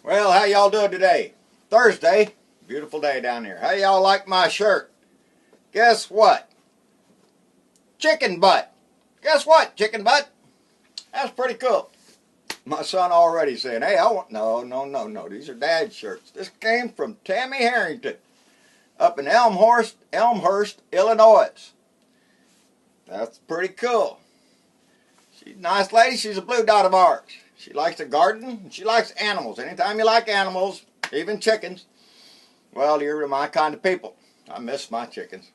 Well, how y'all doing today? Thursday. Beautiful day down here. How y'all like my shirt? Guess what? Chicken butt. Guess what, chicken butt? That's pretty cool. My son already saying, hey, I want... No. These are dad's shirts. This came from Tammy Harrington up in Elmhurst, Illinois. That's pretty cool. She's a nice lady. She's a blue dot of ours. She likes to garden, and she likes animals. Anytime you like animals, even chickens, well, you're my kind of people. I miss my chickens.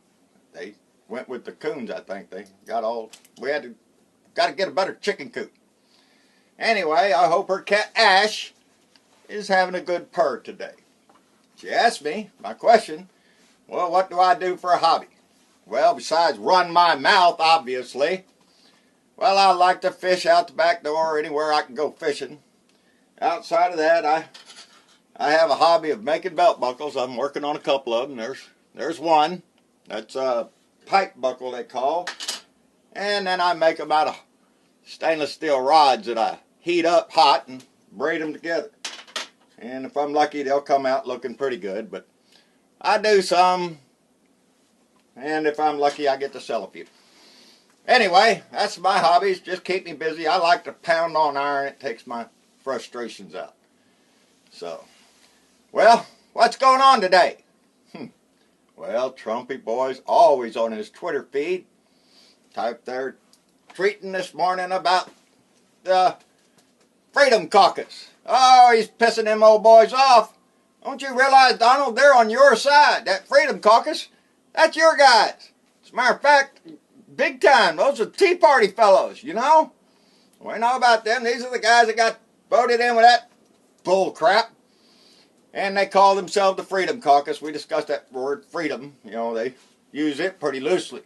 They went with the coons, I think. They got all... We had to... Got to get a better chicken coop. Anyway, I hope her cat Ash is having a good purr today. She asked me, my question, well, what do I do for a hobby? Well, besides run my mouth, obviously, well, I like to fish out the back door or anywhere I can go fishing. Outside of that, I have a hobby of making belt buckles. I'm working on a couple of them. There's one. That's a pipe buckle, they call. And then I make them out of stainless steel rods that I heat up hot and braid them together. And if I'm lucky, they'll come out looking pretty good. But I do some. And if I'm lucky, I get to sell a few. Anyway, that's my hobbies. Just keep me busy. I like to pound on iron. It takes my frustrations out. So, well, what's going on today? Well, Trumpy boy's always on his Twitter feed. Type there, tweeting this morning about the Freedom Caucus. Oh, he's pissing them old boys off. Don't you realize, Donald, they're on your side. That Freedom Caucus, that's your guys. As a matter of fact, big time. Those are Tea Party fellows, you know? We know about them. These are the guys that got voted in with that bull crap. And they call themselves the Freedom Caucus. We discussed that word freedom. You know, they use it pretty loosely.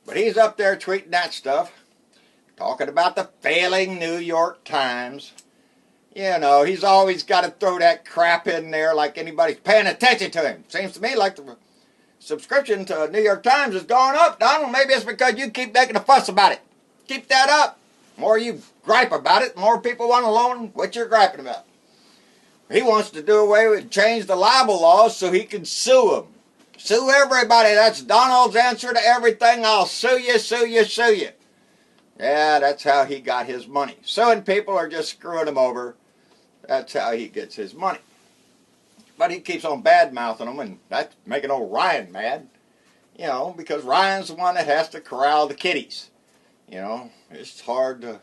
But he's up there tweeting that stuff. Talking about the failing New York Times. You know, he's always got to throw that crap in there like anybody's paying attention to him. Seems to me like the subscription to New York Times is going up, Donald. Maybe it's because you keep making a fuss about it. Keep that up. The more you gripe about it, the more people want to loan what you're griping about. He wants to do away with, change the libel laws so he can sue them. Sue everybody. That's Donald's answer to everything. I'll sue you, sue you, sue you. Yeah, that's how he got his money. Suing people or just screwing them over. That's how he gets his money. But he keeps on bad-mouthing them, and that's making old Ryan mad. You know, because Ryan's the one that has to corral the kitties. You know, it's hard to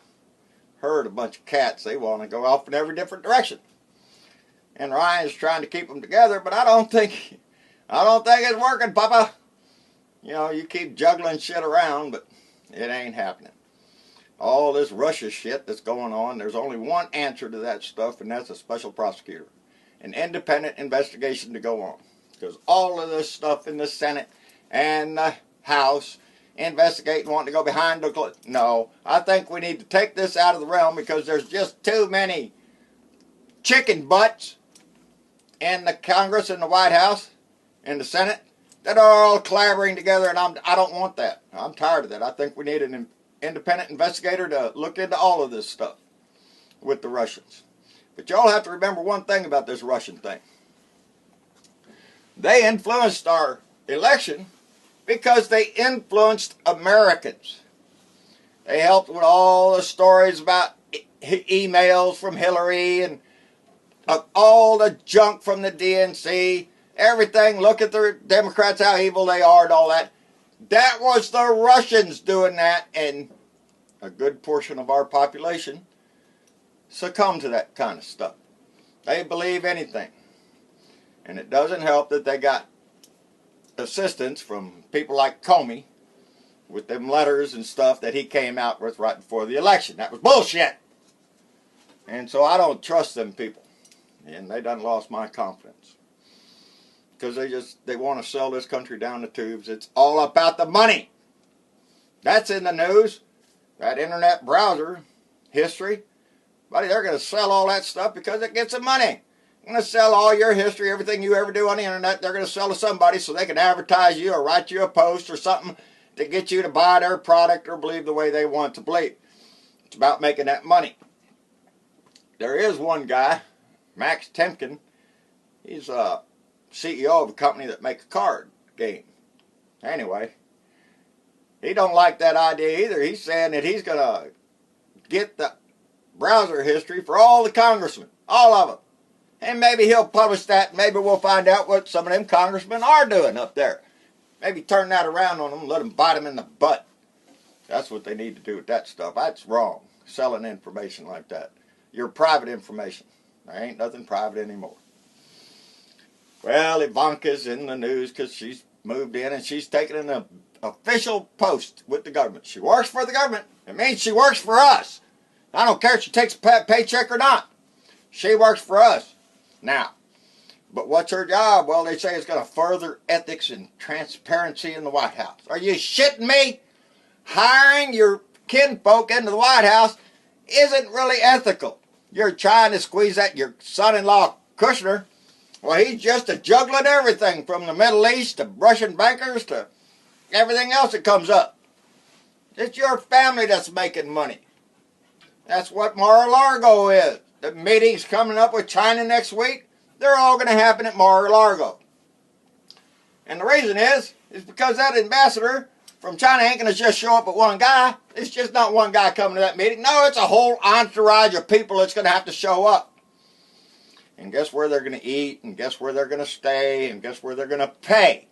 herd a bunch of cats. They want to go off in every different direction. And Ryan's trying to keep them together, but I don't think it's working, Papa. You know, you keep juggling shit around, but it ain't happening. All this Russia shit that's going on, there's only one answer to that stuff, and that's a special prosecutor. An independent investigation to go on. Because all of this stuff in the Senate and the House, investigating, wanting to go behind the... No, I think we need to take this out of the realm because there's just too many chicken butts in the Congress and the White House and the Senate that are all collaborating together, and I don't want that. I'm tired of that. I think we need an independent investigator to look into all of this stuff with the Russians. But y'all have to remember one thing about this Russian thing. They influenced our election because they influenced Americans. They helped with all the stories about emails from Hillary and all the junk from the DNC, everything. Look at the Democrats, how evil they are and all that. That was the Russians doing that, and a good portion of our population succumb to that kind of stuff. They believe anything. And it doesn't help that they got assistance from people like Comey with them letters and stuff that he came out with right before the election. That was bullshit. And so I don't trust them people. And they done lost my confidence. Because they want to sell this country down the tubes. It's all about the money. That's in the news. That internet browser history. Buddy, they're going to sell all that stuff because it gets them money. They're going to sell all your history, everything you ever do on the internet. They're going to sell to somebody so they can advertise you or write you a post or something to get you to buy their product or believe the way they want to believe. It's about making that money. There is one guy Max Temkin, he's a CEO of a company that makes a card game. Anyway, he don't like that idea either. He's saying that he's going to get the browser history for all the congressmen, all of them. And maybe he'll publish that, and maybe we'll find out what some of them congressmen are doing up there. Maybe turn that around on them and let them bite them in the butt. That's what they need to do with that stuff. That's wrong, selling information like that. Your private information. There ain't nothing private anymore. Well, Ivanka's in the news because she's moved in and she's taken an official post with the government. She works for the government. It means she works for us. I don't care if she takes a paycheck or not. She works for us. Now, but what's her job? Well, they say it's going to further ethics and transparency in the White House. Are you shitting me? Hiring your kinfolk into the White House isn't really ethical. You're trying to squeeze that your son-in-law Kushner. Well, he's just a juggling everything from the Middle East to Russian bankers to everything else that comes up. It's your family that's making money. That's what Mar-a-Lago is. The meeting's coming up with China next week. They're all going to happen at Mar-a-Lago. And the reason is because that ambassador from China ain't going to just show up with one guy. It's just not one guy coming to that meeting. No, it's a whole entourage of people that's going to have to show up. And guess where they're going to eat, and guess where they're going to stay, and guess where they're going to pay.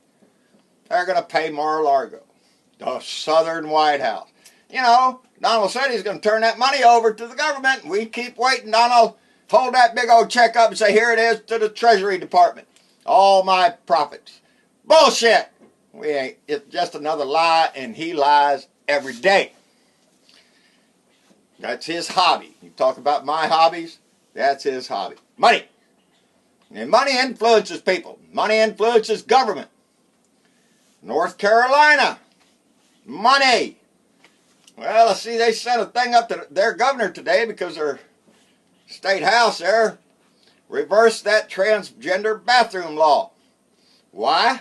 They're going to pay Mar-a-Lago, the Southern White House. You know, Donald said he's going to turn that money over to the government. We keep waiting. Donald, hold that big old check up and say, here it is to the Treasury Department. All my profits. Bullshit. We ain't. It's just another lie, and he lies every day. That's his hobby. You talk about my hobbies, that's his hobby. Money. And money influences people. Money influences government. North Carolina. Money. Well, I see they sent a thing up to their governor today because their state house there reversed that transgender bathroom law. Why?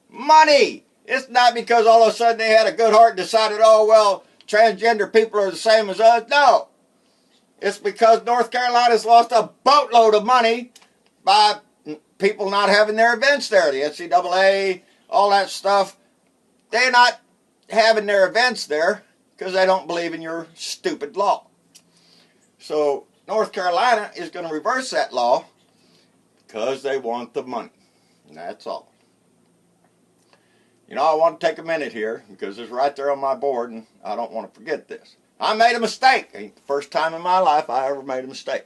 Money. It's not because all of a sudden they had a good heart and decided, oh, well, transgender people are the same as us. No. It's because North Carolina's lost a boatload of money by people not having their events there. The NCAA, all that stuff. They're not having their events there because they don't believe in your stupid law. So North Carolina is going to reverse that law because they want the money. And that's all. You know, I want to take a minute here because it's right there on my board and I don't want to forget this. I made a mistake. Ain't the first time in my life I ever made a mistake.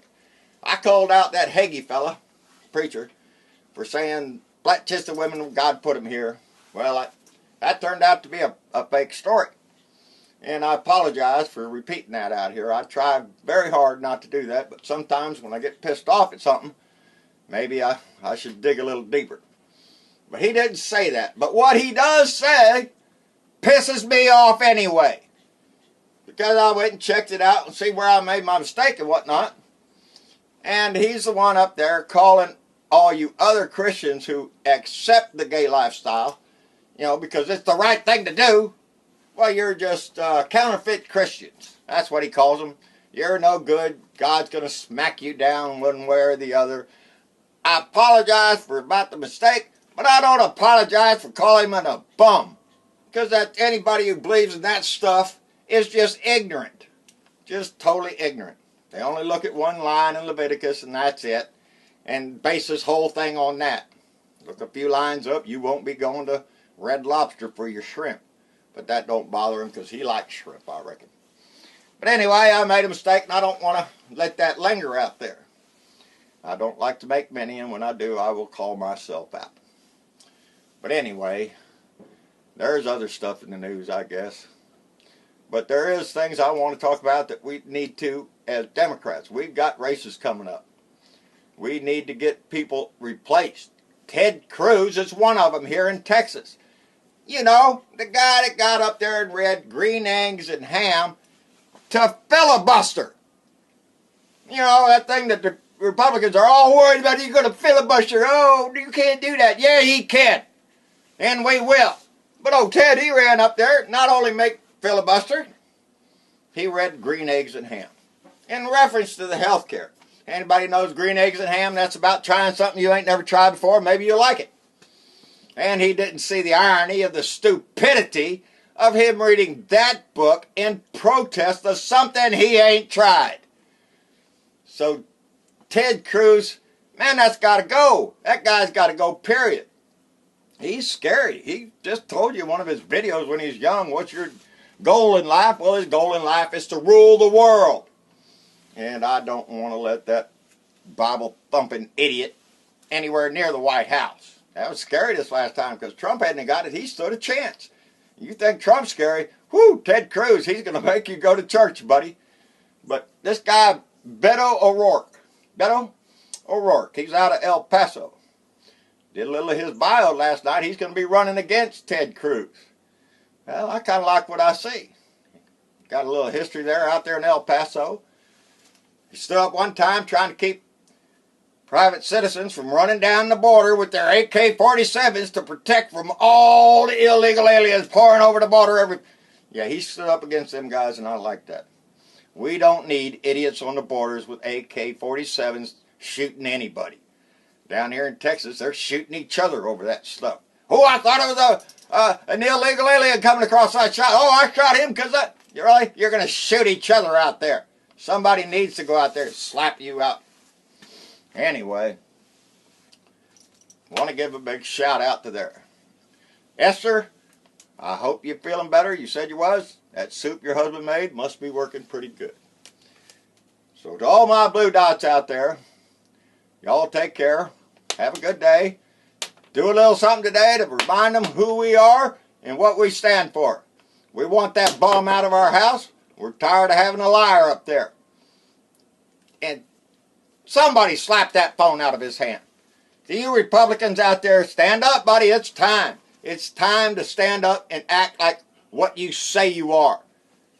I called out that Hagee fella, preacher, for saying flat-chested women, God put them here. Well, that turned out to be a fake story. And I apologize for repeating that out here. I try very hard not to do that, but sometimes when I get pissed off at something, maybe I should dig a little deeper. But he didn't say that. But what he does say pisses me off anyway. Because I went and checked it out and see where I made my mistake and whatnot. And he's the one up there calling all you other Christians who accept the gay lifestyle, you know, because it's the right thing to do. Well, you're just counterfeit Christians. That's what he calls them. You're no good. God's going to smack you down one way or the other. I apologize about the mistake, but I don't apologize for calling him a bum. Because that anybody who believes in that stuff is just ignorant. Just totally ignorant. They only look at one line in Leviticus and that's it. And base this whole thing on that. Look a few lines up, you won't be going to Red Lobster for your shrimp. But that don't bother him because he likes shrimp, I reckon. But anyway, I made a mistake and I don't want to let that linger out there. I don't like to make many, and when I do, I will call myself out. But anyway, there's other stuff in the news, I guess. But there is things I want to talk about that we need to, as Democrats. We've got races coming up. We need to get people replaced. Ted Cruz is one of them here in Texas. You know, the guy that got up there and read green eggs and ham to filibuster. You know, that thing that the Republicans are all worried about, you're going to filibuster. Oh, you can't do that. Yeah, he can. And we will. But oh, Ted, he ran up there, not only make filibuster, he read green eggs and ham. In reference to the health care. Anybody knows green eggs and ham? That's about trying something you ain't never tried before. Maybe you'll like it. And he didn't see the irony of the stupidity of him reading that book in protest of something he ain't tried. So Ted Cruz, man, that's got to go. That guy's got to go, period. He's scary. He just told you in one of his videos when he's young, what's your goal in life? Well, his goal in life is to rule the world. And I don't want to let that Bible-thumping idiot anywhere near the White House. That was scary this last time because Trump hadn't got it. He stood a chance. You think Trump's scary? Whoo, Ted Cruz, he's going to make you go to church, buddy. But this guy, Beto O'Rourke, he's out of El Paso. Did a little of his bio last night. He's going to be running against Ted Cruz. Well, I kind of like what I see. Got a little history there out there in El Paso. He stood up one time trying to keep private citizens from running down the border with their AK-47s to protect from all the illegal aliens pouring over the border. Yeah, he stood up against them guys, and I like that. We don't need idiots on the borders with AK-47s shooting anybody. Down here in Texas, they're shooting each other over that stuff. Oh, I thought it was an illegal alien coming across. I shot him because you're going to shoot each other out there. Somebody needs to go out there and slap you out. Anyway, want to give a big shout out to there. Esther, I hope you're feeling better. You said you was. That soup your husband made must be working pretty good. So to all my blue dots out there, y'all take care. Have a good day. Do a little something today to remind them who we are and what we stand for. We want that bum out of our house. We're tired of having a liar up there. And somebody slap that phone out of his hand. To you Republicans out there, stand up, buddy. It's time. It's time to stand up and act like what you say you are.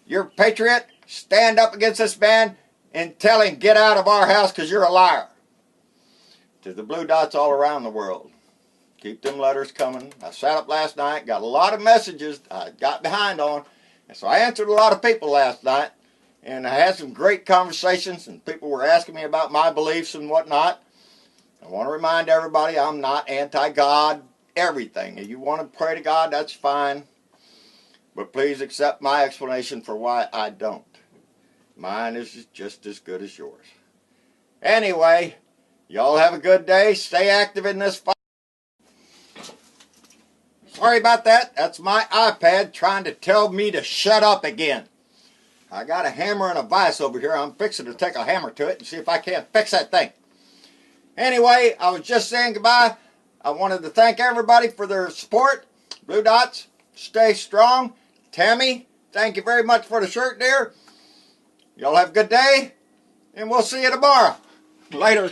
You're a patriot. Stand up against this man and tell him, get out of our house because you're a liar. To the blue dots all around the world, keep them letters coming. I sat up last night, got a lot of messages I got behind on, and so I answered a lot of people last night, and I had some great conversations, and people were asking me about my beliefs and whatnot. I want to remind everybody I'm not anti-God, everything. If you want to pray to God, that's fine, but please accept my explanation for why I don't. Mine is just as good as yours. Anyway, y'all have a good day. Stay active in this fight. Sorry about that. That's my iPad trying to tell me to shut up again. I got a hammer and a vise over here. I'm fixing to take a hammer to it and see if I can't fix that thing. Anyway, I was just saying goodbye. I wanted to thank everybody for their support. Blue Dots, stay strong. Tammy, thank you very much for the shirt, dear. Y'all have a good day, and we'll see you tomorrow. Later.